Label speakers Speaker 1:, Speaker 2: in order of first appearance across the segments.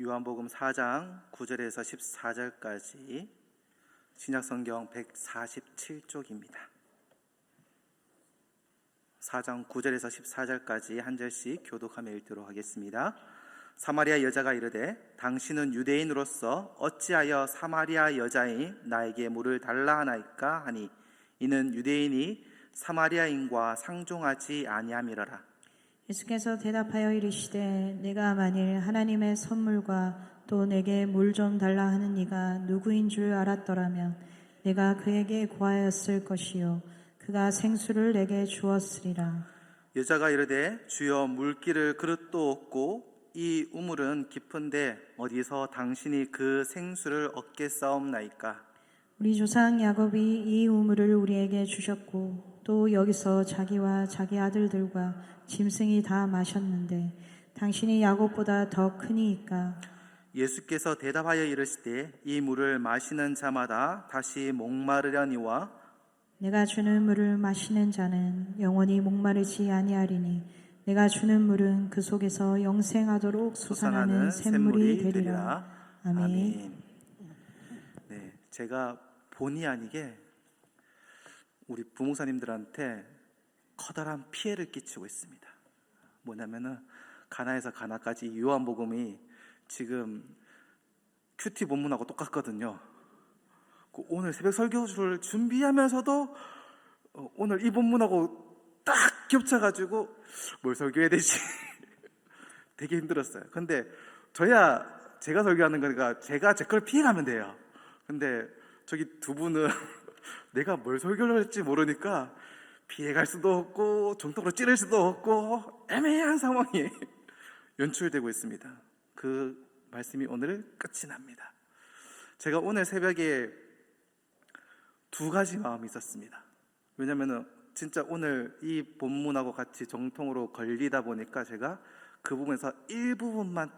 Speaker 1: 요한복음 4장 9절에서 14절까지 신약성경 147쪽입니다. 4장 9절에서 14절까지 한 절씩 교독하며 읽도록 하겠습니다. 사마리아 여자가 이르되 당신은 유대인으로서 어찌하여 사마리아 여자인 나에게 물을 달라 하나이까 하니 이는 유대인이 사마리아인과 상종하지 아니함이러라.
Speaker 2: 예수께서 대답하여 이르시되 내가 만일 하나님의 선물과 또 내게 물 좀 달라 하는 이가 누구인 줄 알았더라면 내가 그에게 구하였을 것이요 그가 생수를 내게 주었으리라.
Speaker 1: 여자가 이르되 주여 물기를 그릇도 없고 이 우물은 깊은데 어디서 당신이 그 생수를 얻겠사옵나이까.
Speaker 2: 우리 조상 야곱이 이 우물을 우리에게 주셨고 또 여기서 자기와 자기 아들들과 짐승이 다 마셨는데 당신이 야곱보다 더 크니이까.
Speaker 1: 예수께서 대답하여 이르시되 이 물을 마시는 자마다 다시 목마르려니와
Speaker 2: 내가 주는 물을 마시는 자는 영원히 목마르지 아니하리니 내가 주는 물은 그 속에서 영생하도록 솟아나는 샘물이 되리라. 아멘.
Speaker 1: 네, 제가 본의 아니게 우리 부목사님들한테 커다란 피해를 끼치고 있습니다. 뭐냐면은 가나에서 가나까지 요한복음이 지금 큐티 본문하고 똑같거든요. 오늘 새벽 설교를 준비하면서도 오늘 이 본문하고 딱 겹쳐가지고 뭘 설교해야 되지? 되게 힘들었어요. 근데 저야 제가 설교하는 거니까 제가 제 걸 피해가면 돼요. 근데 저기 두 분은 내가 뭘 설교를 할지 모르니까 피해갈 수도 없고 정통으로 찌를 수도 없고 애매한 상황이 연출되고 있습니다. 그 말씀이 오늘 끝이 납니다. 제가 오늘 새벽에 두 가지 마음이 있었습니다. 왜냐면은 진짜 오늘 이 본문하고 같이 정통으로 걸리다 보니까 제가 그 부분에서 일부분만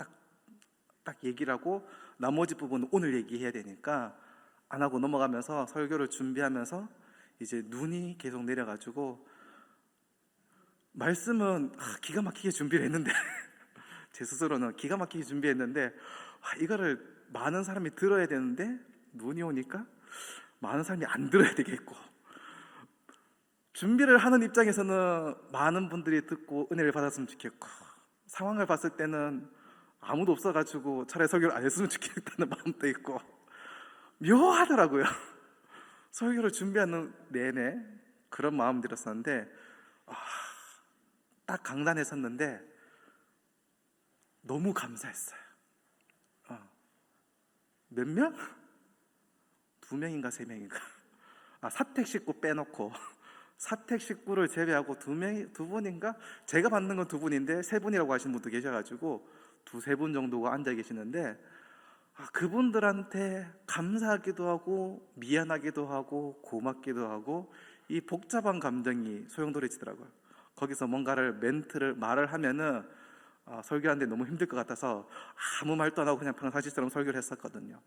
Speaker 1: 딱 얘기를 하고 나머지 부분은 오늘 얘기해야 되니까 안 하고 넘어가면서 설교를 준비하면서 이제 눈이 계속 내려가지고 말씀은 기가 막히게 준비를 했는데 제 스스로는 기가 막히게 준비했는데 이거를 많은 사람이 들어야 되는데 눈이 오니까 많은 사람이 안 들어야 되겠고 준비를 하는 입장에서는 많은 분들이 듣고 은혜를 받았으면 좋겠고 상황을 봤을 때는 아무도 없어가지고 차라리 설교를 안 했으면 좋겠다는 마음도 있고 묘하더라고요. 설교를 준비하는 내내 그런 마음이 들었었는데 딱 강단에 섰는데 너무 감사했어요. 몇 명? 2명인가 3명인가? 사택 식구 빼놓고 사택 식구를 제외하고 두 분인가? 제가 받는 건 2분인데 3분이라고 하시는 분도 계셔가지고 2-3분 정도가 앉아 계시는데 그분들한테 감사하기도 하고 미안하기도 하고 고맙기도 하고 이 복잡한 감정이 소용돌이치더라고요. 거기서 뭔가를 말을 하면은 설교하는데 너무 힘들 것 같아서 아무 말도 안 하고 그냥 평상시처럼 설교를 했었거든요.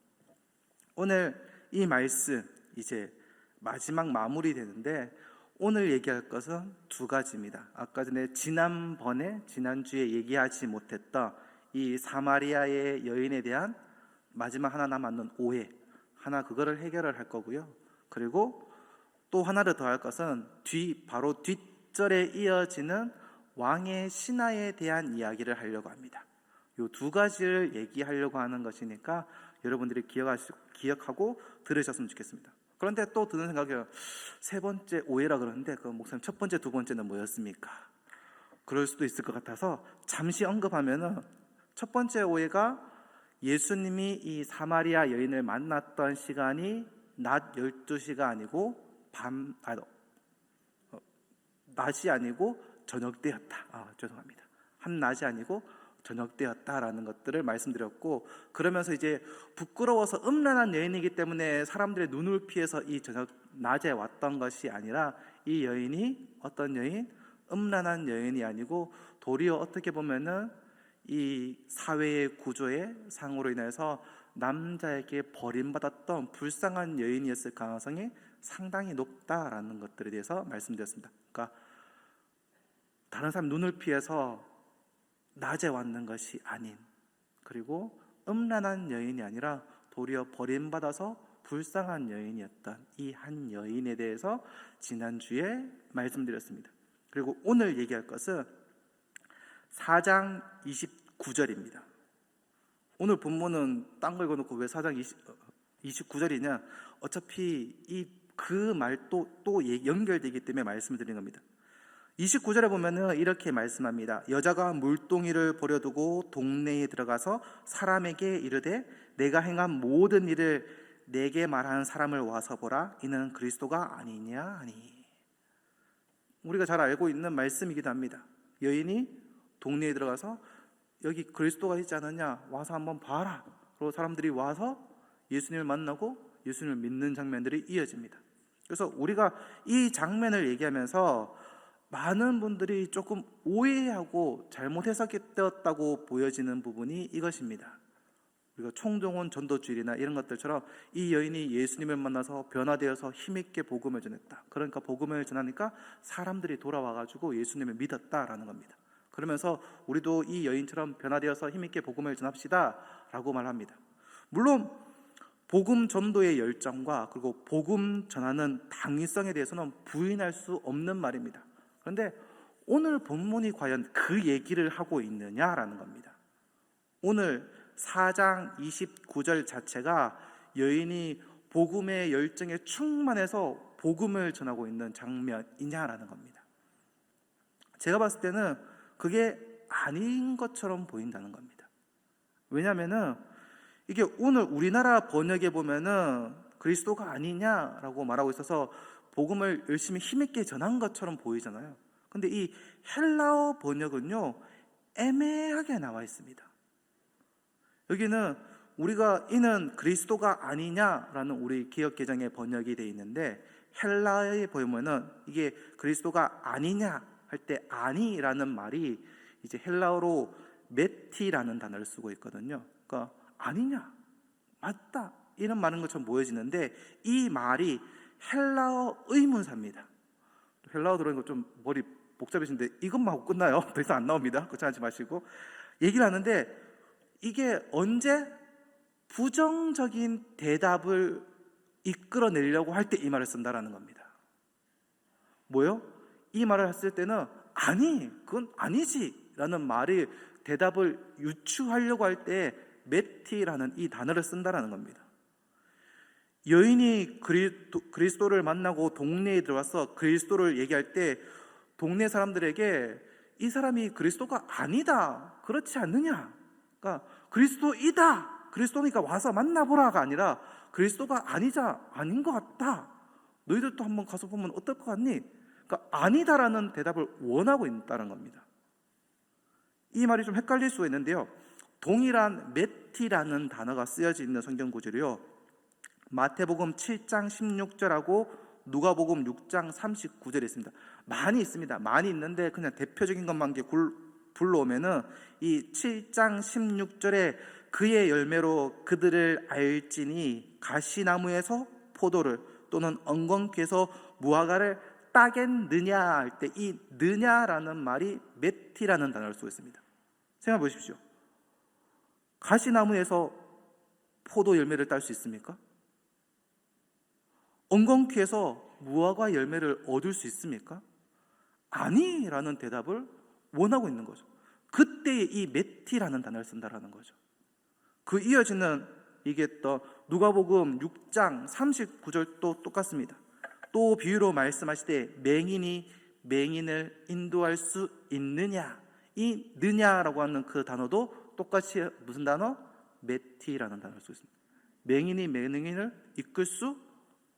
Speaker 1: 오늘 이 말씀 이제 마지막 마무리 되는데 오늘 얘기할 것은 2가지입니다. 아까 전에 지난주에 얘기하지 못했던 이 사마리아의 여인에 대한 마지막 하나 남았는 오해 그거를 해결을 할 거고요. 그리고 또 하나를 더 할 것은 바로 뒷절에 이어지는 왕의 신하에 대한 이야기를 하려고 합니다. 이 2가지를 얘기하려고 하는 것이니까 여러분들이 기억하고 들으셨으면 좋겠습니다. 그런데 또 드는 생각이 3번째 오해라 그러는데 그 목사님 첫 번째, 2번째는 뭐였습니까? 그럴 수도 있을 것 같아서 잠시 언급하면은 첫 번째 오해가 예수님이 이 사마리아 여인을 만났던 시간이 낮 12시가 아니고 낮이 아니고 저녁 때였다. 죄송합니다. 한낮이 아니고 저녁 때였다라는 것들을 말씀드렸고, 그러면서 이제 부끄러워서 음란한 여인이기 때문에 사람들의 눈을 피해서 이 낮에 왔던 것이 아니라 이 여인이 어떤 여인? 음란한 여인이 아니고 도리어 어떻게 보면은 이 사회의 구조의 상으로 인해서 남자에게 버림받았던 불쌍한 여인이었을 가능성이 상당히 높다라는 것들에 대해서 말씀드렸습니다. 그러니까 다른 사람 눈을 피해서 낮에 왔는 것이 아닌, 그리고 음란한 여인이 아니라 도리어 버림받아서 불쌍한 여인이었던 이 한 여인에 대해서 지난주에 말씀드렸습니다. 그리고 오늘 얘기할 것은 4장 29절입니다. 오늘 본문은 딴 거 읽어놓고 왜 4장 29절이냐? 어차피 그 말도 또 연결되기 때문에 말씀을 드리는 겁니다. 29절에 보면은 이렇게 말씀합니다. 여자가 물동이를 버려두고 동네에 들어가서 사람에게 이르되 내가 행한 모든 일을 내게 말하는 사람을 와서 보라. 이는 그리스도가 아니냐 하니. 우리가 잘 알고 있는 말씀이기도 합니다. 여인이 동네에 들어가서 여기 그리스도가 있지 않느냐, 와서 한번 봐라. 그리고 사람들이 와서 예수님을 만나고 예수님을 믿는 장면들이 이어집니다. 그래서 우리가 이 장면을 얘기하면서 많은 분들이 조금 오해하고 잘못 해석되었다고 보여지는 부분이 이것입니다. 우리가 총동원 전도주일이나 이런 것들처럼 이 여인이 예수님을 만나서 변화되어서 힘있게 복음을 전했다. 그러니까 복음을 전하니까 사람들이 돌아와가지고 예수님을 믿었다라는 겁니다. 그러면서 우리도 이 여인처럼 변화되어서 힘있게 복음을 전합시다 라고 말합니다. 물론 복음 전도의 열정과 그리고 복음 전하는 당위성에 대해서는 부인할 수 없는 말입니다. 그런데 오늘 본문이 과연 그 얘기를 하고 있느냐라는 겁니다. 오늘 4장 29절 자체가 여인이 복음의 열정에 충만해서 복음을 전하고 있는 장면이냐라는 겁니다. 제가 봤을 때는 그게 아닌 것처럼 보인다는 겁니다. 왜냐하면은 이게 오늘 우리나라 번역에 보면은 그리스도가 아니냐라고 말하고 있어서 복음을 열심히 힘있게 전한 것처럼 보이잖아요. 근데 이 헬라어 번역은요, 애매하게 나와 있습니다. 여기는 우리가 이는 그리스도가 아니냐라는 우리 기억개정의 번역이 되어 있는데, 헬라어에 보면은 이게 그리스도가 아니냐 할 때 아니라는 말이 이제 헬라어로 메티라는 단어를 쓰고 있거든요. 그러니까 아니냐, 맞다 이런 말인 것처럼 보여지는데 이 말이 헬라어 의문사입니다. 헬라어 들어오는 거 좀 머리 복잡해지는데 이것만 하고 끝나요. 더 이상 안 나옵니다. 걱정하지 마시고 얘기를 하는데, 이게 언제 부정적인 대답을 이끌어내려고 할 때 이 말을 쓴다라는 겁니다. 뭐요? 이 말을 했을 때는 아니, 그건 아니지 라는 말이 대답을 유추하려고 할 때 메티라는 이 단어를 쓴다라는 겁니다. 여인이 그리스도를 만나고 동네에 들어와서 그리스도를 얘기할 때 동네 사람들에게 이 사람이 그리스도가 아니다, 그렇지 않느냐, 그러니까 그리스도이다, 그리스도니까 와서 만나보라가 아니라 그리스도가 아닌 것 같다, 너희들도 한번 가서 보면 어떨 것 같니? 그러니까 아니다라는 대답을 원하고 있다는 겁니다. 이 말이 좀 헷갈릴 수가 있는데요, 동일한 메티라는 단어가 쓰여져 있는 성경 구절이요, 마태복음 7장 16절하고 누가복음 6장 39절에 있습니다. 많이 있습니다. 많이 있는데 그냥 대표적인 것만 불러오면은 이 7장 16절에 그의 열매로 그들을 알지니 가시나무에서 포도를 또는 엉겅퀴에서 무화과를 따겠느냐 할 때 이 느냐라는 말이 메티라는 단어를 쓰고 있습니다. 생각해 보십시오. 가시나무에서 포도 열매를 딸 수 있습니까? 엉겅퀴에서 무화과 열매를 얻을 수 있습니까? 아니라는 대답을 원하고 있는 거죠. 그때 이 메티라는 단어를 쓴다라는 거죠. 그 이어지는 이게 또 누가복음 6장 39절도 똑같습니다. 또 비유로 말씀하시되 맹인이 맹인을 인도할 수 있느냐, 이 느냐라고 하는 그 단어도 똑같이 무슨 단어? 메티라는 단어를 쓰고 있습니다. 맹인이 맹인을 이끌 수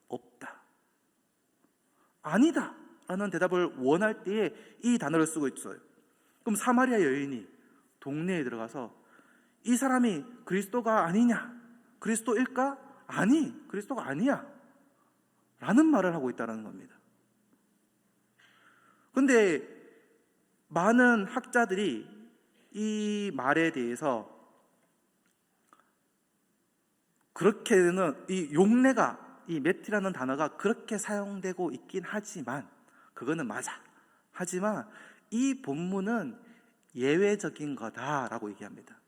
Speaker 1: 없다, 아니다 라는 대답을 원할 때에 이 단어를 쓰고 있어요. 그럼 사마리아 여인이 동네에 들어가서 이 사람이 그리스도가 아니냐, 그리스도일까? 아니, 그리스도가 아니야 라는 말을 하고 있다는 겁니다. 근데 많은 학자들이 이 말에 대해서 그렇게는 이 용례가, 이 메티라는 단어가 그렇게 사용되고 있긴 하지만, 그거는 맞아. 하지만 이 본문은 예외적인 거다라고 얘기합니다.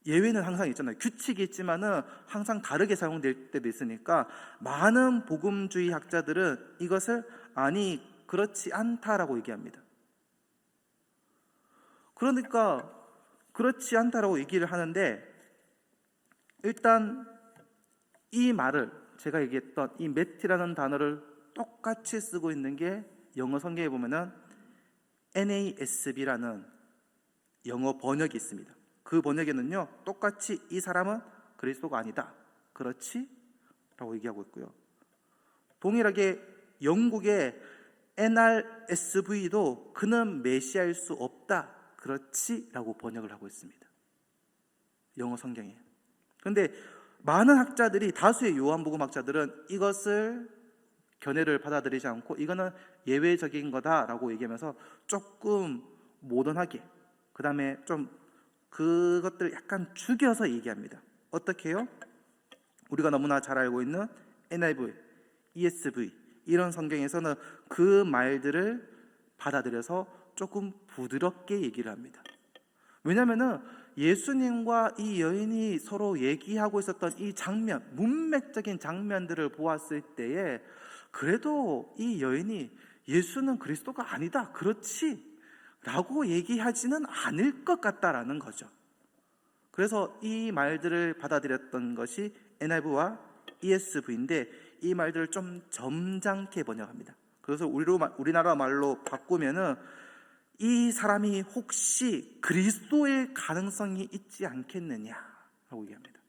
Speaker 1: 예외는 항상 있잖아요. 규칙이 있지만은 항상 다르게 사용될 때도 있으니까 많은 복음주의 학자들은 이것을 아니 그렇지 않다라고 얘기합니다. 그러니까 그렇지 않다라고 얘기를 하는데, 일단 이 말을 제가 얘기했던 이 매티라는 단어를 똑같이 쓰고 있는 게 영어 성경에 보면은 NASB라는 영어 번역이 있습니다. 그 번역에는요, 똑같이 이 사람은 그리스도가 아니다, 그렇지? 라고 얘기하고 있고요. 동일하게 영국의 NRSV도 그는 메시아일 수 없다, 그렇지? 라고 번역을 하고 있습니다. 영어 성경에. 그런데 많은 학자들이, 다수의 요한복음 학자들은 이것을 견해를 받아들이지 않고 이거는 예외적인 거다라고 얘기하면서 조금 모던하게, 그 다음에 좀 그것들을 약간 죽여서 얘기합니다. 어떻게 해요? 우리가 너무나 잘 알고 있는 NIV, ESV 이런 성경에서는 그 말들을 받아들여서 조금 부드럽게 얘기를 합니다. 왜냐하면 예수님과 이 여인이 서로 얘기하고 있었던 이 장면, 문맥적인 장면들을 보았을 때에 그래도 이 여인이 예수는 그리스도가 아니다, 그렇지? 라고 얘기하지는 않을 것 같다라는 거죠. 그래서 이 말들을 받아들였던 것이 NIV와 ESV인데 이 말들을 좀 점잖게 번역합니다. 그래서 우리나라 말로 바꾸면은 이 사람이 혹시 그리스도일 가능성이 있지 않겠느냐라고 얘기합니다.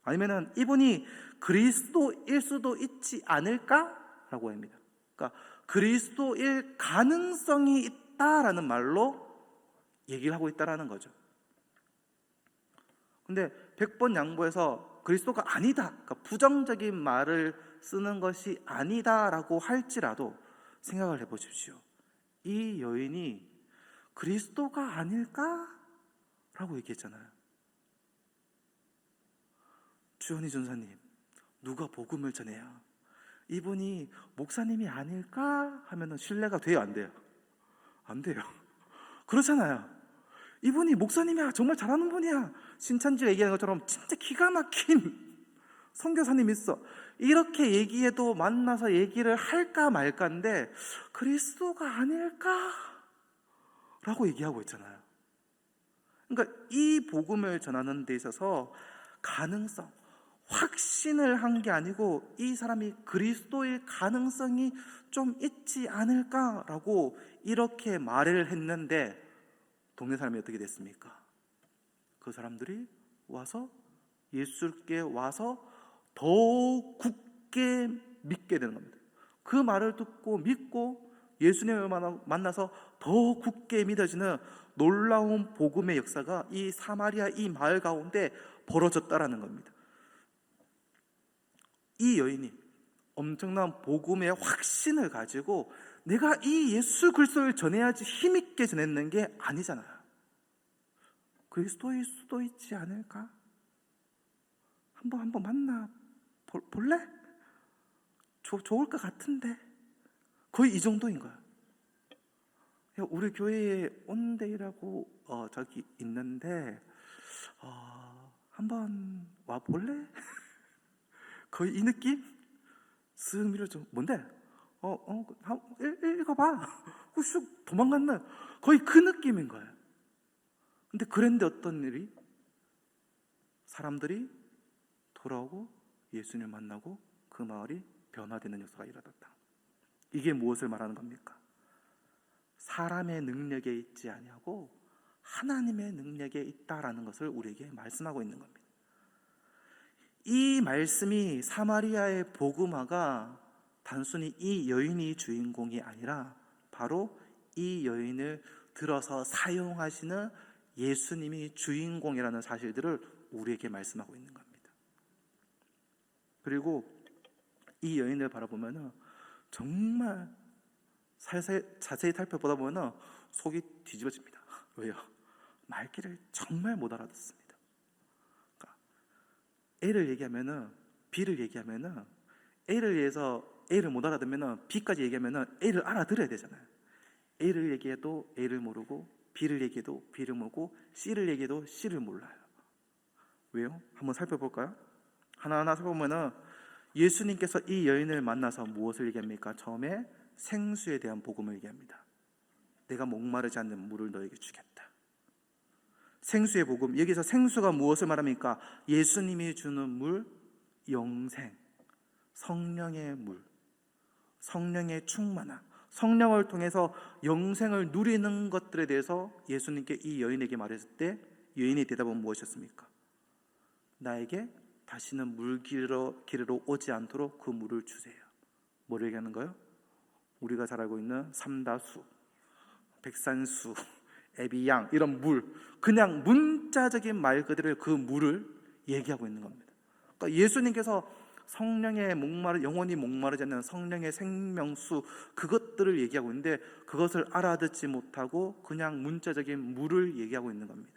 Speaker 1: 아니면은 이분이 그리스도일 수도 있지 않을까라고 합니다. 그러니까 그리스도일 가능성이 있다라는 말로 얘기를 하고 있다라는 거죠. 근데 100번 양보해서 그리스도가 아니다, 그러니까 부정적인 말을 쓰는 것이 아니다라고 할지라도 생각을 해보십시오. 이 여인이 그리스도가 아닐까? 라고 얘기했잖아요. 주현희 전사님, 누가 복음을 전해야 이분이 목사님이 아닐까? 하면 신뢰가 돼요, 안 돼요? 안 돼요. 그렇잖아요. 이분이 목사님이야, 정말 잘하는 분이야, 신천지 얘기하는 것처럼 진짜 기가 막힌 선교사님 있어, 이렇게 얘기해도 만나서 얘기를 할까 말까인데 그리스도가 아닐까? 라고 얘기하고 있잖아요. 그러니까 이 복음을 전하는 데 있어서 가능성, 확신을 한 게 아니고 이 사람이 그리스도일 가능성이 좀 있지 않을까라고 이렇게 말을 했는데 동네 사람이 어떻게 됐습니까? 그 사람들이 와서 예수께 와서 더욱 굳게 믿게 되는 겁니다. 그 말을 듣고 믿고 예수님을 만나서 더 굳게 믿어지는 놀라운 복음의 역사가 이 사마리아 이 마을 가운데 벌어졌다라는 겁니다. 이 여인이 엄청난 복음의 확신을 가지고 내가 이 예수 그리스도를 전해야지 힘있게 전했는 게 아니잖아요. 그리스도일 수도 있지 않을까? 한번 만나 볼래? 좋을 것 같은데. 거의 이 정도인 거야. 우리 교회에 온데이라고 저기 있는데 한번 와 볼래? 거의 이 느낌? 쓱 밀어줘. 뭔데? 읽어봐. 쑥 도망갔네. 거의 그 느낌인 거예요. 근데 그런데 어떤 일이? 사람들이 돌아오고 예수님을 만나고 그 마을이 변화되는 역사가 일어났다. 이게 무엇을 말하는 겁니까? 사람의 능력에 있지 아니하고 하나님의 능력에 있다라는 것을 우리에게 말씀하고 있는 겁니다. 이 말씀이 사마리아의 복음화가 단순히 이 여인이 주인공이 아니라 바로 이 여인을 들어서 사용하시는 예수님이 주인공이라는 사실들을 우리에게 말씀하고 있는 겁니다. 그리고 이 여인을 바라보면 정말 자세히 살펴보다 보면 속이 뒤집어집니다. 왜요? 말귀를 정말 못 알아듣습니다. 그러니까 A를 얘기하면은 B를 얘기하면은 A를 위해서 A를 못 알아듣으면은 B까지 얘기하면은 A를 알아들어야 되잖아요. A를 얘기해도 A를 모르고 B를 얘기해도 B를 모르고 C를 얘기해도 C를 몰라요. 왜요? 한번 살펴볼까요? 하나하나 살펴보면은 예수님께서 이 여인을 만나서 무엇을 얘기합니까? 처음에 생수에 대한 복음을 얘기합니다. 내가 목마르지 않는 물을 너에게 주겠다. 생수의 복음, 여기서 생수가 무엇을 말합니까? 예수님이 주는 물, 영생, 성령의 물, 성령의 충만함, 성령을 통해서 영생을 누리는 것들에 대해서 예수님께 이 여인에게 말했을 때 여인의 대답은 무엇이었습니까? 나에게 다시는 물길로 오지 않도록 그 물을 주세요. 뭐를 얘기하는 거예요? 우리가 잘 알고 있는 삼다수, 백산수, 에비양 이런 물, 그냥 문자적인 말 그대로 그 물을 얘기하고 있는 겁니다. 그러니까 예수님께서 성령의 영원히 목마르지 않는 성령의 생명수, 그것들을 얘기하고 있는데 그것을 알아듣지 못하고 그냥 문자적인 물을 얘기하고 있는 겁니다.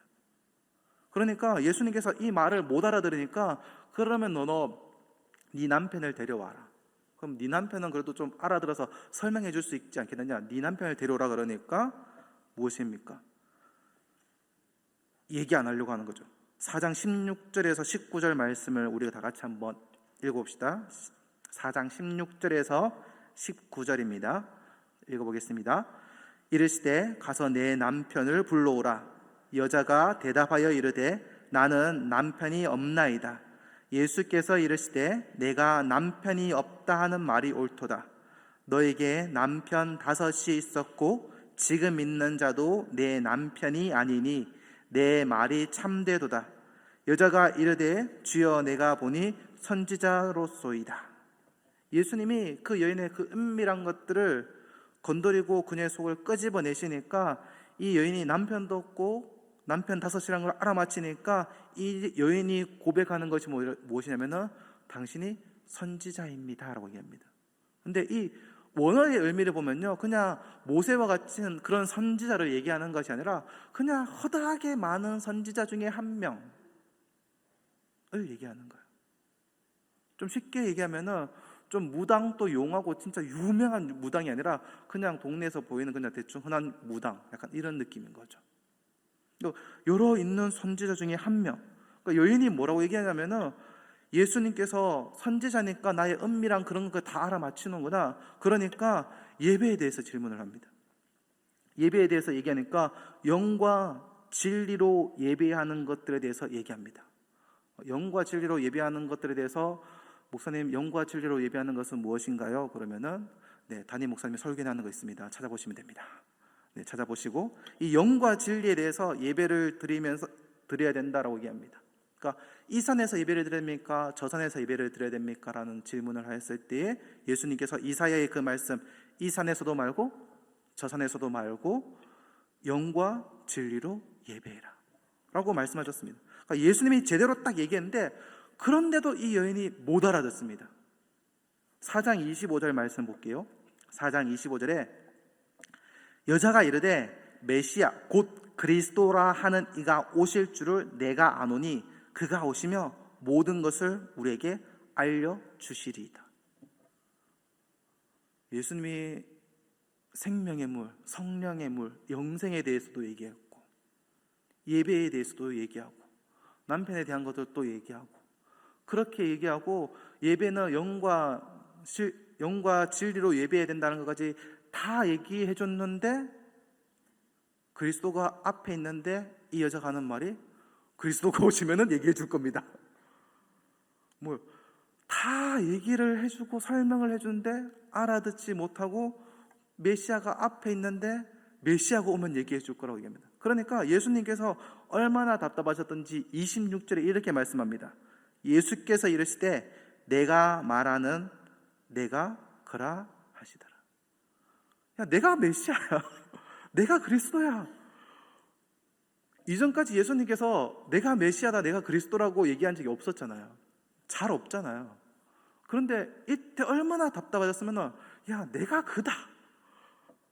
Speaker 1: 그러니까 예수님께서 이 말을 못 알아들으니까 그러면 너 네 남편을 데려와라. 그럼 네 남편은 그래도 좀 알아들어서 설명해 줄 수 있지 않겠느냐. 네 남편을 데려오라 그러니까 무엇입니까? 얘기 안 하려고 하는 거죠. 4장 16절에서 19절 말씀을 우리가 다 같이 한번 읽어봅시다. 4장 16절에서 19절입니다. 읽어보겠습니다. 이르시되 가서 내 남편을 불러오라. 여자가 대답하여 이르되 나는 남편이 없나이다. 예수께서 이르시되 내가 남편이 없다 하는 말이 옳도다. 너에게 남편 5이 있었고 지금 있는 자도 내 남편이 아니니 내 말이 참되도다. 여자가 이르되 주여 내가 보니 선지자로소이다. 예수님이 그 여인의 그 은밀한 것들을 건드리고 그녀의 속을 끄집어내시니까 이 여인이 남편도 없고 남편 5이라는 걸 알아맞히니까 이 여인이 고백하는 것이 무엇이냐면은 당신이 선지자입니다 라고 얘기합니다. 근데 이 원어의 의미를 보면요, 그냥 모세와 같은 그런 선지자를 얘기하는 것이 아니라 그냥 허다하게 많은 선지자 중에 한 명을 얘기하는 거예요. 좀 쉽게 얘기하면은 좀 무당도 용하고 진짜 유명한 무당이 아니라 그냥 동네에서 보이는 그냥 대충 흔한 무당, 약간 이런 느낌인 거죠. 여러 있는 선지자 중에 한 명. 그러니까 여인이 뭐라고 얘기하냐면은 예수님께서 선지자니까 나의 은밀한 그런 거 다 알아맞히는구나. 그러니까 예배에 대해서 질문을 합니다. 예배에 대해서 얘기하니까 영과 진리로 예배하는 것들에 대해서 얘기합니다. 영과 진리로 예배하는 것들에 대해서 목사님, 영과 진리로 예배하는 것은 무엇인가요? 그러면은 담임 목사님이 설교하는 거 있습니다. 찾아보시면 됩니다. 찾아보시고 이 영과 진리에 대해서 예배를 드려야 된다라고 얘기합니다. 그러니까 이 산에서 예배를 드려야 됩니까? 저 산에서 예배를 드려야 됩니까? 라는 질문을 했을 때에 예수님께서 이사야의 그 말씀, 이 산에서도 말고 저 산에서도 말고 영과 진리로 예배해라 라고 말씀하셨습니다. 그러니까 예수님이 제대로 딱 얘기했는데 그런데도 이 여인이 못 알아듣습니다. 4장 25절 말씀 볼게요. 4장 25절에 여자가 이르되 메시아 곧 그리스도라 하는 이가 오실 줄을 내가 아노니 그가 오시며 모든 것을 우리에게 알려주시리이다. 예수님이 생명의 물, 성령의 물, 영생에 대해서도 얘기했고 예배에 대해서도 얘기하고 남편에 대한 것들도 얘기하고 그렇게 얘기하고 예배는 영과 진리로 예배해야 된다는 것까지 다 얘기해 줬는데 그리스도가 앞에 있는데 이 여자가 하는 말이 그리스도가 오시면은 얘기해 줄 겁니다. 다 얘기를 해주고 설명을 해주는데 알아듣지 못하고 메시아가 앞에 있는데 메시아가 오면 얘기해 줄 거라고 얘기합니다. 그러니까 예수님께서 얼마나 답답하셨던지 26절에 이렇게 말씀합니다. 예수께서 이르시되 내가 말하는 내가 그라 하시더라. 야, 내가 메시아야. 내가 그리스도야. 이전까지 예수님께서 내가 메시아다, 내가 그리스도라고 얘기한 적이 없었잖아요. 잘 없잖아요. 그런데 이때 얼마나 답답하셨으면 야, 내가 그다.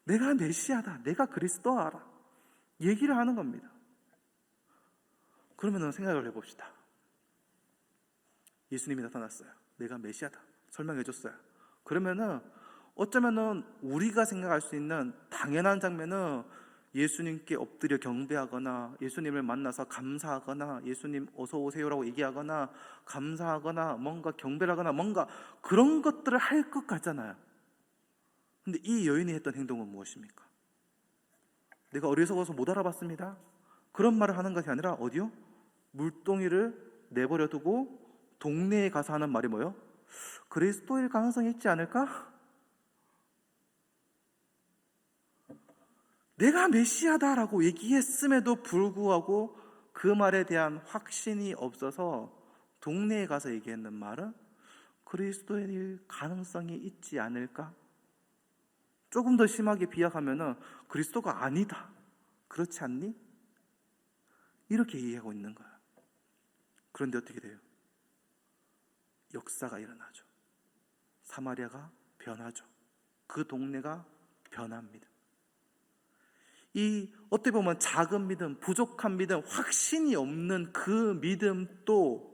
Speaker 1: 내가 메시아다. 내가 그리스도하라. 얘기를 하는 겁니다. 그러면 생각을 해봅시다. 예수님이 나타났어요. 내가 메시아다. 설명해 줬어요. 그러면은 어쩌면은 우리가 생각할 수 있는 당연한 장면은 예수님께 엎드려 경배하거나 예수님을 만나서 감사하거나 예수님 어서 오세요라고 얘기하거나 감사하거나 뭔가 경배를 하거나 뭔가 그런 것들을 할 것 같잖아요. 근데 이 여인이 했던 행동은 무엇입니까? 내가 어리석어서 못 알아봤습니다. 그런 말을 하는 것이 아니라 어디요? 물동이를 내버려 두고 동네에 가서 하는 말이 뭐예요? 그리스도일 가능성이 있지 않을까? 내가 메시아다라고 얘기했음에도 불구하고 그 말에 대한 확신이 없어서 동네에 가서 얘기했는 말은 그리스도일 가능성이 있지 않을까? 조금 더 심하게 비약하면은 그리스도가 아니다. 그렇지 않니? 이렇게 얘기하고 있는 거야. 그런데 어떻게 돼요? 역사가 일어나죠. 사마리아가 변하죠. 그 동네가 변합니다. 이 어떻게 보면 작은 믿음, 부족한 믿음, 확신이 없는 그 믿음도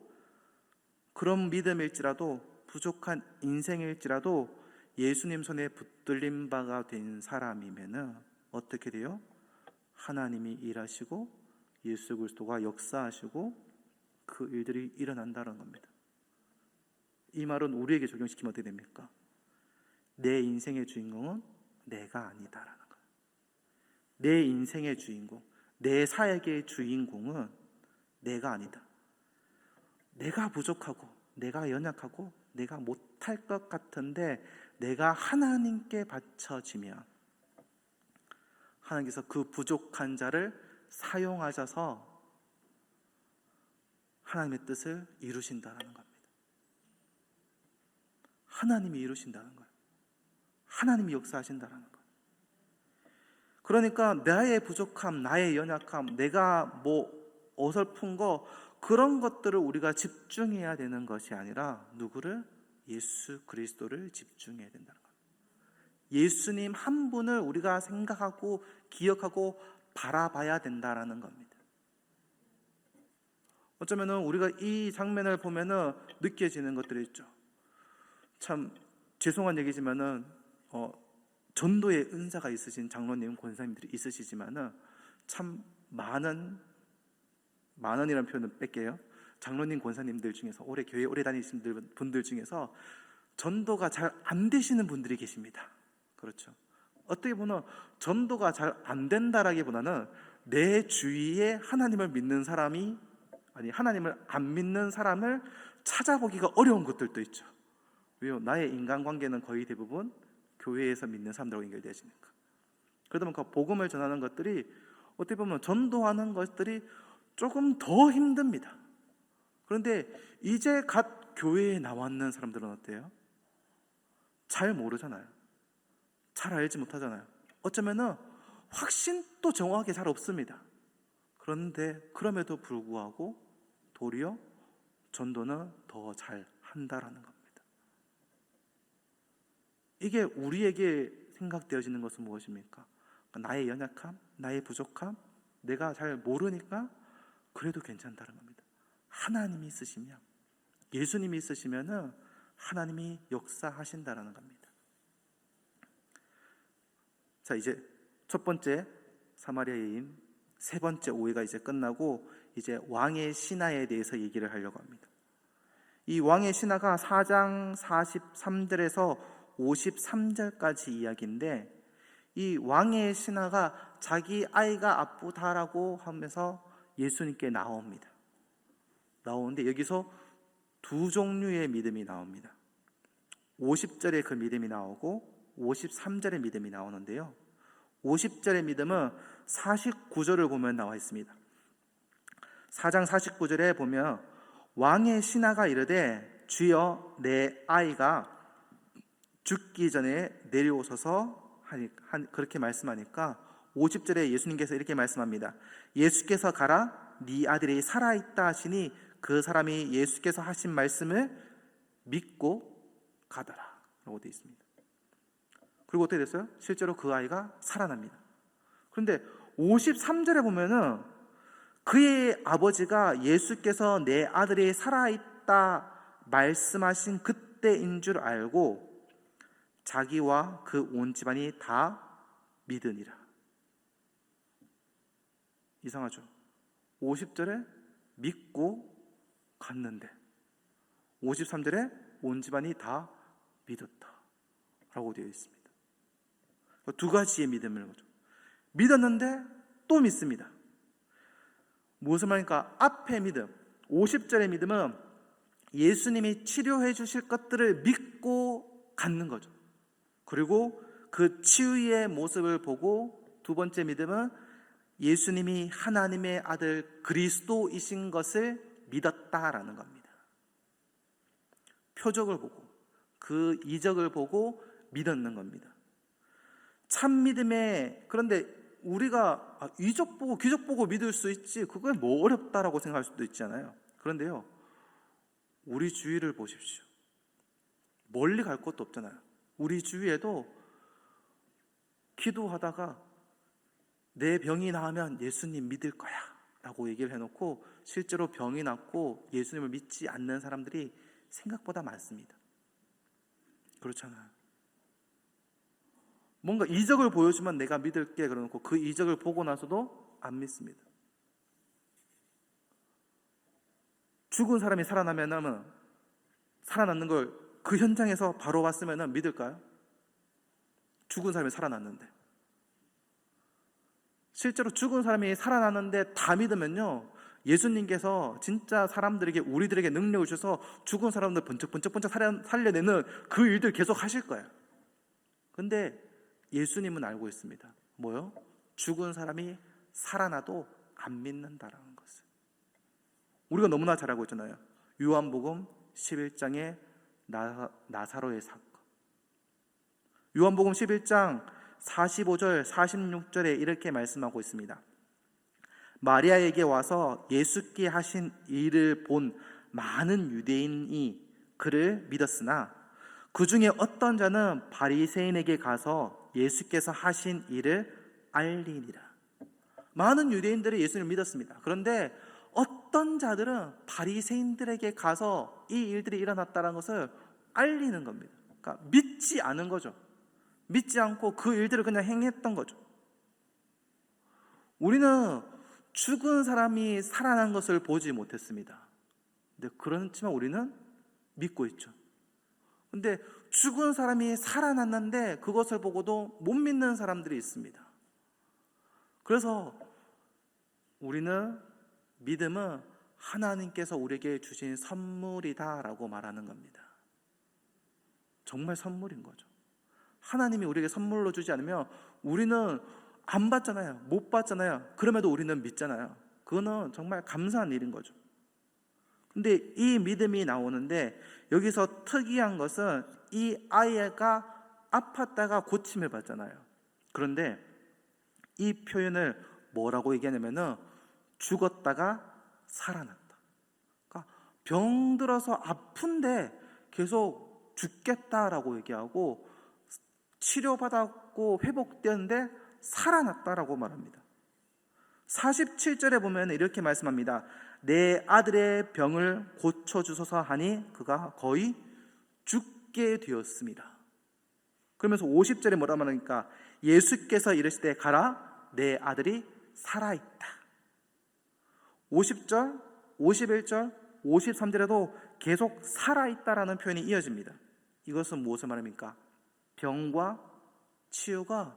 Speaker 1: 그런 믿음일지라도 부족한 인생일지라도 예수님 손에 붙들린 바가 된 사람이면은 어떻게 돼요? 하나님이 일하시고 예수 그리스도가 역사하시고 그 일들이 일어난다는 겁니다. 이 말은 우리에게 적용시키면 어떻게 됩니까? 내 인생의 주인공은 내가 아니다라는 거예요. 내 인생의 주인공, 내 사역의 주인공은 내가 아니다. 내가 부족하고 내가 연약하고 내가 못할 것 같은데 내가 하나님께 바쳐지면 하나님께서 그 부족한 자를 사용하셔서 하나님의 뜻을 이루신다는 겁니다. 하나님이 이루신다는 거예요. 하나님이 역사하신다는 거예요. 그러니까 나의 부족함, 나의 연약함, 내가 뭐 어설픈 거 그런 것들을 우리가 집중해야 되는 것이 아니라 누구를? 예수 그리스도를 집중해야 된다는 거예요. 예수님 한 분을 우리가 생각하고 기억하고 바라봐야 된다는 겁니다. 어쩌면은 우리가 이 장면을 보면은 느껴지는 것들이 있죠. 참 죄송한 얘기지만은 전도의 은사가 있으신 장로님, 권사님들이 있으시지만은 참 많은 많은이라는 표현은 뺄게요. 장로님, 권사님들 중에서 교회 오래 다니신 분들 중에서 전도가 잘 안 되시는 분들이 계십니다. 그렇죠. 어떻게 보면 전도가 잘 안 된다라기보다는 내 주위에 하나님을 믿는 사람이 아니 하나님을 안 믿는 사람을 찾아보기가 어려운 것들도 있죠. 왜요? 나의 인간관계는 거의 대부분 교회에서 믿는 사람들하고 연결되어지니까. 그러다 보니까 복음을 전하는 것들이 어떻게 보면 전도하는 것들이 조금 더 힘듭니다. 그런데 이제 갓 교회에 나왔는 사람들은 어때요? 잘 모르잖아요. 잘 알지 못하잖아요. 어쩌면은 확신도 정확하게 잘 없습니다. 그런데 그럼에도 불구하고 도리어 전도는 더 잘 한다라는 겁니다. 이게 우리에게 생각되어지는 것은 무엇입니까? 나의 연약함, 나의 부족함, 내가 잘 모르니까 그래도 괜찮다는 겁니다. 하나님이 있으시면, 예수님이 있으시면은 하나님이 역사하신다라는 겁니다. 자, 이제 첫 번째 사마리아 여인, 세 번째 오해가 이제 끝나고 이제 왕의 신하에 대해서 얘기를 하려고 합니다. 이 왕의 신하가 4장 43절에서 53절까지 이야기인데, 이 왕의 신하가 자기 아이가 아프다라고 하면서 예수님께 나옵니다. 나오는데 여기서 두 종류의 믿음이 나옵니다. 50절에 그 믿음이 나오고 53절의 믿음이 나오는데요. 50절의 믿음은 49절을 보면 나와 있습니다. 4장 49절에 보면 왕의 신하가 이르되 주여 내 아이가 죽기 전에 내려오소서 그렇게 말씀하니까 50절에 예수님께서 이렇게 말씀합니다. 예수께서 가라 네 아들이 살아있다 하시니 그 사람이 예수께서 하신 말씀을 믿고 가더라 라고 되어 있습니다. 그리고 어떻게 됐어요? 실제로 그 아이가 살아납니다. 그런데 53절에 보면은 그의 아버지가 예수께서 내 아들이 살아있다 말씀하신 그때인 줄 알고 자기와 그 온 집안이 다 믿으니라. 이상하죠. 50절에 믿고 갔는데 53절에 온 집안이 다 믿었다 라고 되어 있습니다. 두 가지의 믿음을 거죠. 믿었는데 또 믿습니다. 무슨 말입니까? 앞에 믿음, 50절의 믿음은 예수님이 치료해 주실 것들을 믿고 갖는 거죠. 그리고 그 치유의 모습을 보고 두 번째 믿음은 예수님이 하나님의 아들 그리스도이신 것을 믿었다라는 겁니다. 표적을 보고 그 이적을 보고 믿었는 겁니다. 참 믿음에, 그런데 우리가 이적 보고 기적 보고 믿을 수 있지, 그게 뭐 어렵다라고 생각할 수도 있잖아요. 그런데요, 우리 주위를 보십시오. 멀리 갈 것도 없잖아요. 우리 주위에도 기도하다가 내 병이 나으면 예수님 믿을 거야 라고 얘기를 해놓고 실제로 병이 낫고 예수님을 믿지 않는 사람들이 생각보다 많습니다. 그렇잖아요. 뭔가 이적을 보여주면 내가 믿을게 그러놓고 그 이적을 보고 나서도 안 믿습니다. 죽은 사람이 살아나면 살아났는 걸 그 현장에서 바로 봤으면 믿을까요? 죽은 사람이 살아났는데, 실제로 죽은 사람이 살아났는데 다 믿으면요, 예수님께서 진짜 사람들에게, 우리들에게 능력을 주셔서 죽은 사람들 번쩍번쩍 살려내는 그 일들 계속 하실 거예요. 근데 예수님은 알고 있습니다. 뭐요? 죽은 사람이 살아나도 안 믿는다라는 것을. 우리가 너무나 잘 알고 있잖아요. 요한복음 11장의 나사로의 사건. 요한복음 11장 45절 46절에 이렇게 말씀하고 있습니다. 마리아에게 와서 예수께 하신 일을 본 많은 유대인이 그를 믿었으나 그 중에 어떤 자는 바리새인에게 가서 예수께서 하신 일을 알리니라. 많은 유대인들이 예수님을 믿었습니다. 그런데 어떤 자들은 바리새인들에게 가서 이 일들이 일어났다는 것을 알리는 겁니다. 그러니까 믿지 않은 거죠. 믿지 않고 그 일들을 그냥 행했던 거죠. 우리는 죽은 사람이 살아난 것을 보지 못했습니다. 근데 그렇지만 우리는 믿고 있죠. 근데 죽은 사람이 살아났는데 그것을 보고도 못 믿는 사람들이 있습니다. 그래서 우리는 믿음은 하나님께서 우리에게 주신 선물이다라고 말하는 겁니다. 정말 선물인 거죠. 하나님이 우리에게 선물로 주지 않으면 우리는 안 받잖아요. 못 받잖아요. 그럼에도 우리는 믿잖아요. 그거는 정말 감사한 일인 거죠. 근데 이 믿음이 나오는데 여기서 특이한 것은 이 아이가 아팠다가 고침을 받잖아요. 그런데 이 표현을 뭐라고 얘기하냐면은 죽었다가 살아났다. 그러니까 병들어서 아픈데 계속 죽겠다라고 얘기하고 치료받았고 회복되었는데 살아났다라고 말합니다. 47절에 보면 이렇게 말씀합니다. 내 아들의 병을 고쳐주소서 하니 그가 거의 죽게 되었습니다. 그러면서 50절에 뭐라 말하니까 예수께서 이르시되 가라 내 아들이 살아있다. 50절, 51절, 53절에도 계속 살아있다라는 표현이 이어집니다. 이것은 무엇을 말합니까? 병과 치유가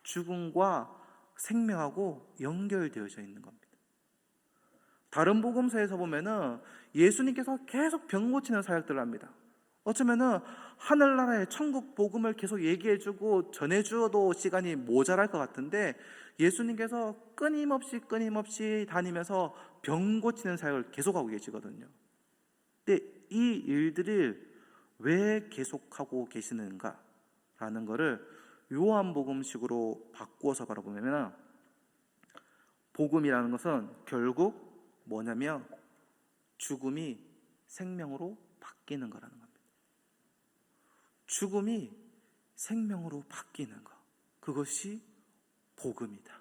Speaker 1: 죽음과 생명하고 연결되어져 있는 겁니다. 다른 복음서에서 보면은 예수님께서 계속 병 고치는 사역들을 합니다. 어쩌면은 하늘나라의 천국 복음을 계속 얘기해주고 전해주어도 시간이 모자랄 것 같은데 예수님께서 끊임없이 다니면서 병 고치는 사역을 계속하고 계시거든요. 근데 이 일들을 왜 계속하고 계시는가라는 것을 요한복음식으로 바꾸어서 바라보면 복음이라는 것은 결국 뭐냐면 죽음이 생명으로 바뀌는 거라는 겁니다. 죽음이 생명으로 바뀌는 것, 그것이 복음이다.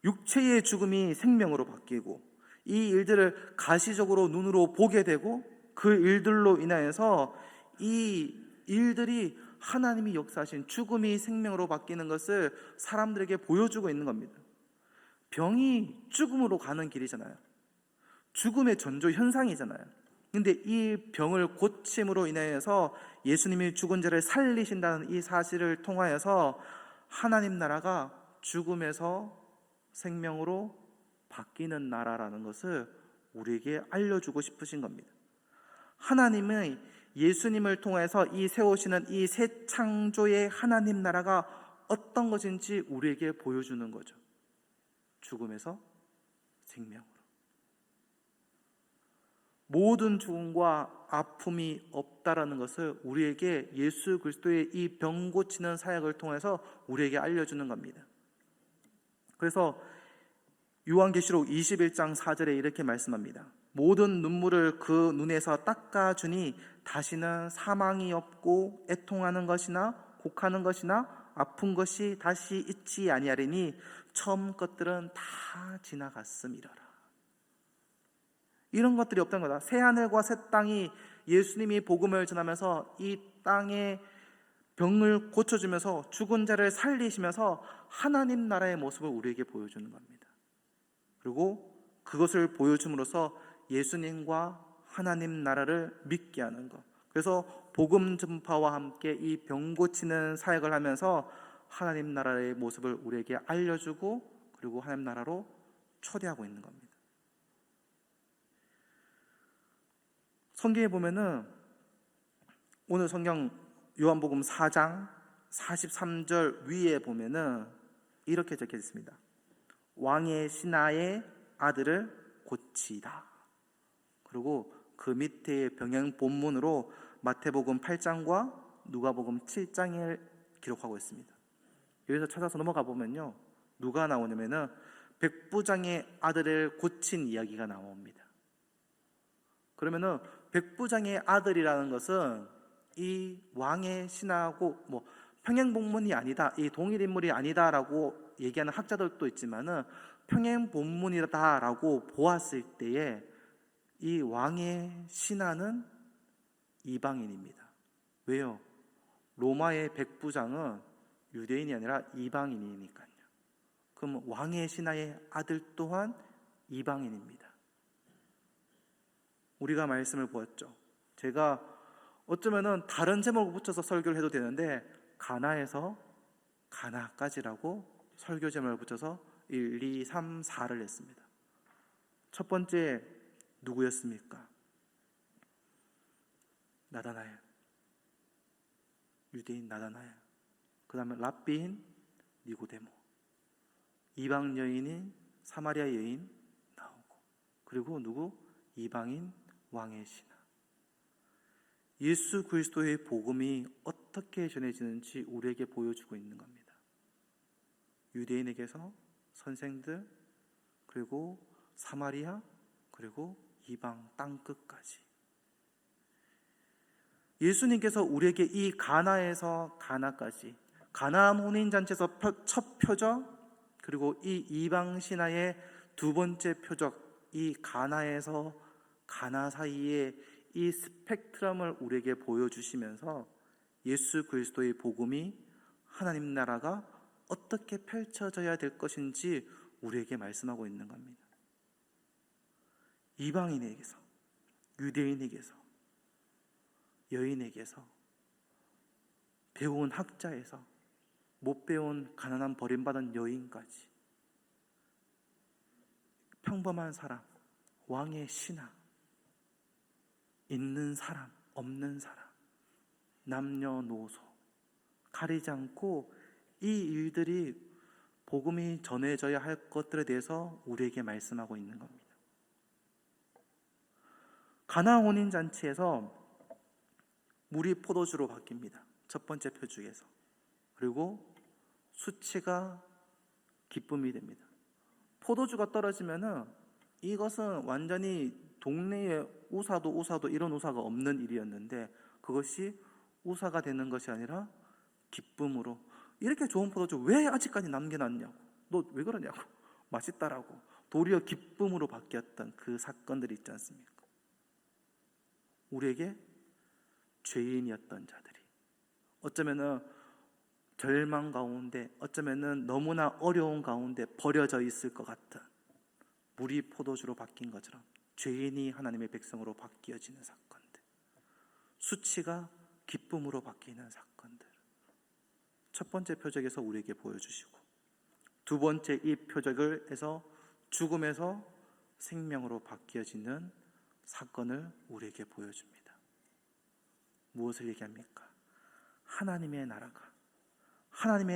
Speaker 1: 육체의 죽음이 생명으로 바뀌고 이 일들을 가시적으로 눈으로 보게 되고 그 일들로 인하여서 이 일들이 하나님이 역사하신 죽음이 생명으로 바뀌는 것을 사람들에게 보여주고 있는 겁니다. 병이 죽음으로 가는 길이잖아요. 죽음의 전조 현상이잖아요. 근데 이 병을 고침으로 인해서 예수님이 죽은 자를 살리신다는 이 사실을 통하여서 하나님 나라가 죽음에서 생명으로 바뀌는 나라라는 것을 우리에게 알려주고 싶으신 겁니다. 하나님의 예수님을 통해서 이 세우시는 이 새 창조의 하나님 나라가 어떤 것인지 우리에게 보여주는 거죠. 죽음에서 생명으로. 모든 죽음과 아픔이 없다라는 것을 우리에게 예수 그리스도의 이 병 고치는 사역을 통해서 우리에게 알려주는 겁니다. 그래서 요한계시록 21장 4절에 이렇게 말씀합니다. 모든 눈물을 그 눈에서 닦아주니 다시는 사망이 없고 애통하는 것이나 곡하는 것이나 아픈 것이 다시 있지 아니하리니 처음 것들은 다 지나갔음이러라. 이런 것들이 없다는 거다. 새 하늘과 새 땅이 예수님이 복음을 전하면서 이 땅의 병을 고쳐주면서 죽은 자를 살리시면서 하나님 나라의 모습을 우리에게 보여주는 겁니다. 그리고 그것을 보여줌으로써 예수님과 하나님 나라를 믿게 하는 것. 그래서 복음 전파와 함께 이 병 고치는 사역을 하면서 하나님 나라의 모습을 우리에게 알려주고 그리고 하나님 나라로 초대하고 있는 겁니다. 성경에 보면은 오늘 성경 요한복음 4장 43절 위에 보면은 이렇게 적혀 있습니다. 왕의 신하의 아들을 고치다. 그리고 그 밑에 병행 본문으로 마태복음 8장과 누가복음 7장을 기록하고 있습니다. 여기서 찾아서 넘어가 보면요, 누가 나오냐면은 백부장의 아들을 고친 이야기가 나옵니다. 그러면은 백부장의 아들이라는 것은 이 왕의 신하고 평행본문이 아니다, 이 동일 인물이 아니다라고 얘기하는 학자들도 있지만은 평행본문이다라고 보았을 때에 이 왕의 신하는 이방인입니다. 왜요? 로마의 백부장은 유대인이 아니라 이방인이니까요. 그럼 왕의 신하의 아들 또한 이방인입니다. 우리가 말씀을 보았죠. 제가 어쩌면은 다른 제목을 붙여서 설교를 해도 되는데 가나에서 가나까지라고 설교 제목을 붙여서 1, 2, 3, 4를 했습니다. 첫 번째 누구였습니까? 나다나엘, 유대인 나다나엘. 그 다음에 랍비인 니고데모, 이방 여인인 사마리아 여인 나오고, 그리고 누구? 이방인 왕의 신하. 예수 그리스도의 복음이 어떻게 전해지는지 우리에게 보여주고 있는 겁니다. 유대인에게서 선생들, 그리고 사마리아, 그리고 이방 땅끝까지. 예수님께서 우리에게 이 가나에서 가나까지, 가나 혼인잔치에서 첫 표적, 그리고 이 이방 신하의 두 번째 표적, 이 가나에서 가나 사이에 이 스펙트럼을 우리에게 보여주시면서 예수 그리스도의 복음이 하나님 나라가 어떻게 펼쳐져야 될 것인지 우리에게 말씀하고 있는 겁니다. 이방인에게서, 유대인에게서, 여인에게서, 배운 학자에서, 못 배운 가난한 버림받은 여인까지, 평범한 사람, 왕의 신하, 있는 사람, 없는 사람, 남녀노소 가리지 않고 이 일들이 복음이 전해져야 할 것들에 대해서 우리에게 말씀하고 있는 겁니다. 가나 혼인잔치에서 물이 포도주로 바뀝니다. 첫 번째 표적에서. 그리고 수치가 기쁨이 됩니다. 포도주가 떨어지면은 이것은 완전히 동네에 우사도 이런 우사가 없는 일이었는데 그것이 우사가 되는 것이 아니라 기쁨으로, 이렇게 좋은 포도주 왜 아직까지 남겨놨냐고, 너 왜 그러냐고, 맛있다라고 도리어 기쁨으로 바뀌었던 그 사건들이 있지 않습니까? 우리에게 죄인이었던 자들이, 어쩌면은 절망 가운데, 어쩌면은 너무나 어려운 가운데 버려져 있을 것 같은 물이 포도주로 바뀐 것처럼 죄인이 하나님의 백성으로 바뀌어지는 사건들, 수치가 기쁨으로 바뀌는 사건들, 첫 번째 표적에서 우리에게 보여주시고, 두 번째 이 표적을 해서 죽음에서 생명으로 바뀌어지는 사건을 우리에게 보여줍니다. 무엇을 얘기합니까? 하나님의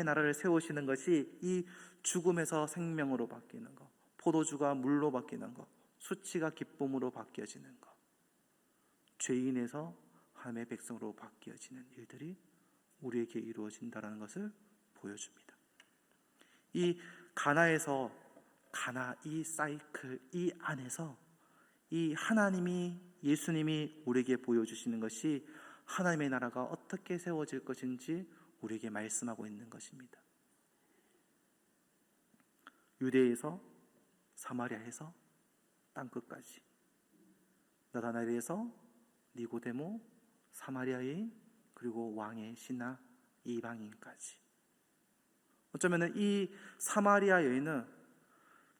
Speaker 1: 나라를 세우시는 것이 이 죽음에서 생명으로 바뀌는 것, 포도주가 물로 바뀌는 것, 수치가 기쁨으로 바뀌어지는 것, 죄인에서 하나님의 백성으로 바뀌어지는 일들이 우리에게 이루어진다는 것을 보여줍니다. 이 가나에서 이 사이클, 이 안에서 이 하나님이, 예수님이 우리에게 보여주시는 것이 하나님의 나라가 어떻게 세워질 것인지 우리에게 말씀하고 있는 것입니다. 유대에서 사마리아에서 땅끝까지, 나다나엘에서 니고데모, 사마리아인, 그리고 왕의 신하, 이방인까지. 어쩌면 이 사마리아 여인은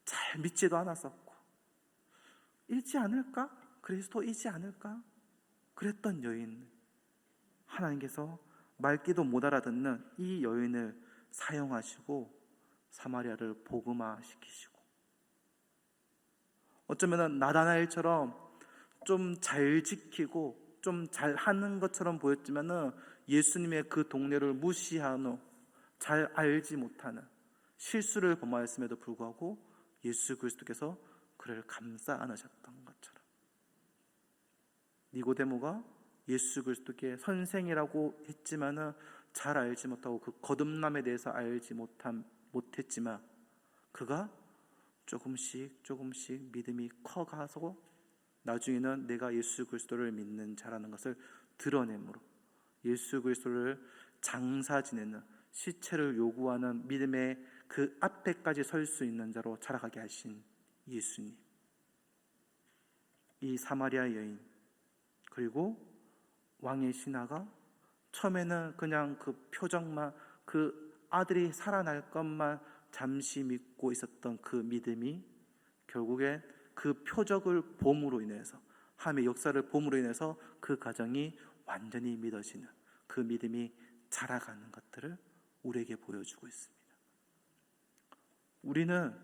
Speaker 1: 잘 믿지도 않았었고, 일지 않을까? 그리스도이지 않을까? 그랬던 여인, 하나님께서 말귀도 못 알아듣는 이 여인을 사용하시고 사마리아를 복음화시키시고, 어쩌면 나다나엘처럼 좀 잘 지키고 좀 잘하는 것처럼 보였지만 예수님의 그 동료를 무시하는, 잘 알지 못하는, 실수를 범하였음에도 불구하고 예수 그리스도께서 그를 감싸 안으셨던 것처럼, 니고데모가 예수 그리스도께 선생이라고 했지만은 잘 알지 못하고 그 거듭남에 대해서 알지 못했지만 그가 조금씩 믿음이 커가서 나중에는 내가 예수 그리스도를 믿는 자라는 것을 드러내므로 예수 그리스도를 장사 지내는, 시체를 요구하는 믿음의 그 앞에까지 설 수 있는 자로 자라가게 하신 예수님, 이 사마리아 여인 그리고 왕의 신하가 처음에는 그냥 그 표정만, 그 아들이 살아날 것만 잠시 믿고 있었던 그 믿음이 결국에 그 표적을 봄으로 인해서, 하나님의 역사를 봄으로 인해서 그 가정이 완전히 믿어지는, 그 믿음이 자라가는 것들을 우리에게 보여주고 있습니다. 우리는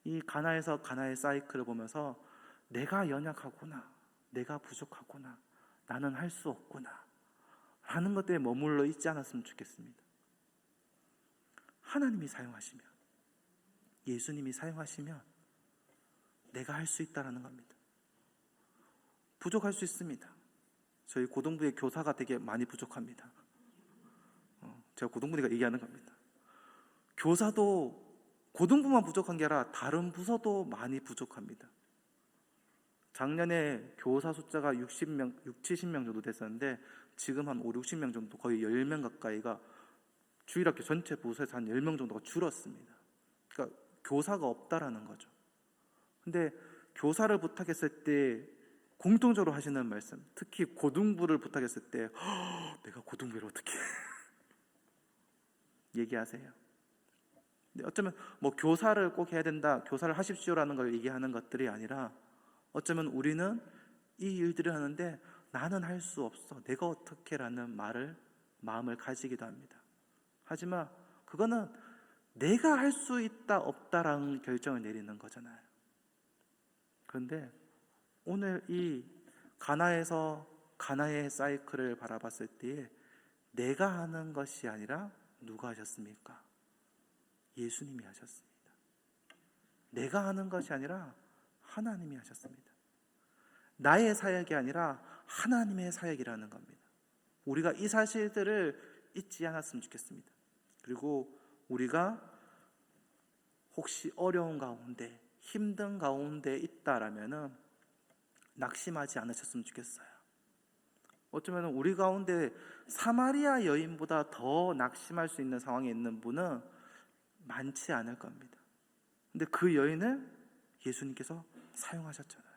Speaker 1: 이 가나에서 가나의 사이클을 보면서 내가 연약하구나, 내가 부족하구나, 나는 할 수 없구나 라는 것들에 머물러 있지 않았으면 좋겠습니다. 하나님이 사용하시면, 예수님이 사용하시면 내가 할 수 있다는 겁니다. 부족할 수 있습니다. 저희 고등부의 교사가 되게 많이 부족합니다. 제가 고등부니까 얘기하는 겁니다. 교사도 고등부만 부족한 게 아니라 다른 부서도 많이 부족합니다. 작년에 교사 숫자가 60명, 70명 정도 됐었는데 지금 한 5, 60명 정도, 거의 10명 가까이가 주일학교 전체 부서에서 한 10명 정도가 줄었습니다. 그러니까 교사가 없다라는 거죠. 근데 교사를 부탁했을 때 공통적으로 하시는 말씀, 특히 고등부를 부탁했을 때 내가 고등부를 어떻게 얘기하세요. 근데 어쩌면 뭐 교사를 꼭 해야 된다, 교사를 하십시오라는 걸 얘기하는 것들이 아니라 어쩌면 우리는 이 일들을 하는데 나는 할 수 없어, 내가 어떻게 라는 마음을 가지기도 합니다. 하지만 그거는 내가 할 수 있다 없다라는 결정을 내리는 거잖아요. 그런데 오늘 이 가나에서 가나의 사이클을 바라봤을 때에 내가 하는 것이 아니라 누가 하셨습니까? 예수님이 하셨습니다. 내가 하는 것이 아니라 하나님이 하셨습니다. 나의 사역이 아니라 하나님의 사역이라는 겁니다. 우리가 이 사실들을 잊지 않았으면 좋겠습니다. 그리고 우리가 혹시 어려운 가운데, 힘든 가운데 있다라면은 낙심하지 않으셨으면 좋겠어요. 어쩌면 우리 가운데 사마리아 여인보다 더 낙심할 수 있는 상황에 있는 분은 많지 않을 겁니다. 근데 그 여인을 예수님께서 사용하셨잖아요.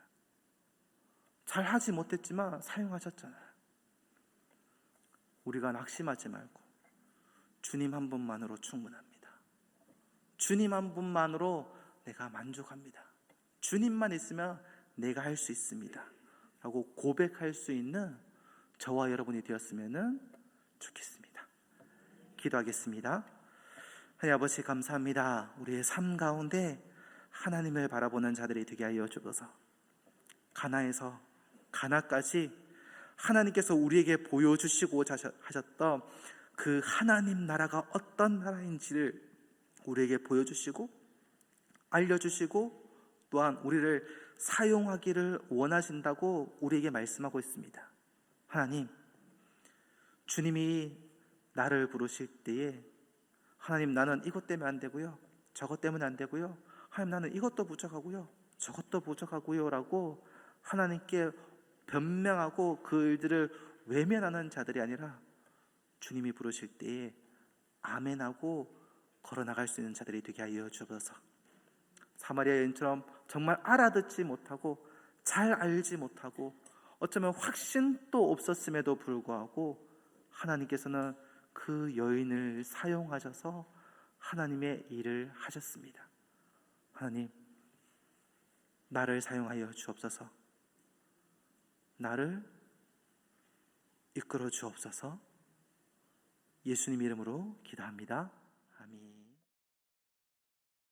Speaker 1: 잘 하지 못했지만 사용하셨잖아요. 우리가 낙심하지 말고 주님 한 분만으로 충분합니다. 주님 한 분만으로 내가 만족합니다. 주님만 있으면 내가 할 수 있습니다 라고 고백할 수 있는 저와 여러분이 되었으면 좋겠습니다. 기도하겠습니다. 하나님 아버지 감사합니다. 우리의 삶 가운데 하나님을 바라보는 자들이 되게 하여 주옵소서. 가나에서 가나까지 하나님께서 우리에게 보여주시고자 하셨던 그 하나님 나라가 어떤 나라인지를 우리에게 보여주시고 알려주시고 또한 우리를 사용하기를 원하신다고 우리에게 말씀하고 있습니다. 하나님, 주님이 나를 부르실 때에 하나님 나는 이것 때문에 안 되고요, 저것 때문에 안 되고요, 하나님 나는 이것도 부족하고요, 저것도 부족하고요 라고 하나님께 변명하고 그 일들을 외면하는 자들이 아니라 주님이 부르실 때에 아멘하고 걸어나갈 수 있는 자들이 되게 하여 주옵소서. 사마리아 여인처럼 정말 알아듣지 못하고 잘 알지 못하고 어쩌면 확신도 없었음에도 불구하고 하나님께서는 그 여인을 사용하셔서 하나님의 일을 하셨습니다. 하나님, 나를 사용하여 주옵소서. 나를 이끌어 주옵소서. 예수님 이름으로 기도합니다. 아멘.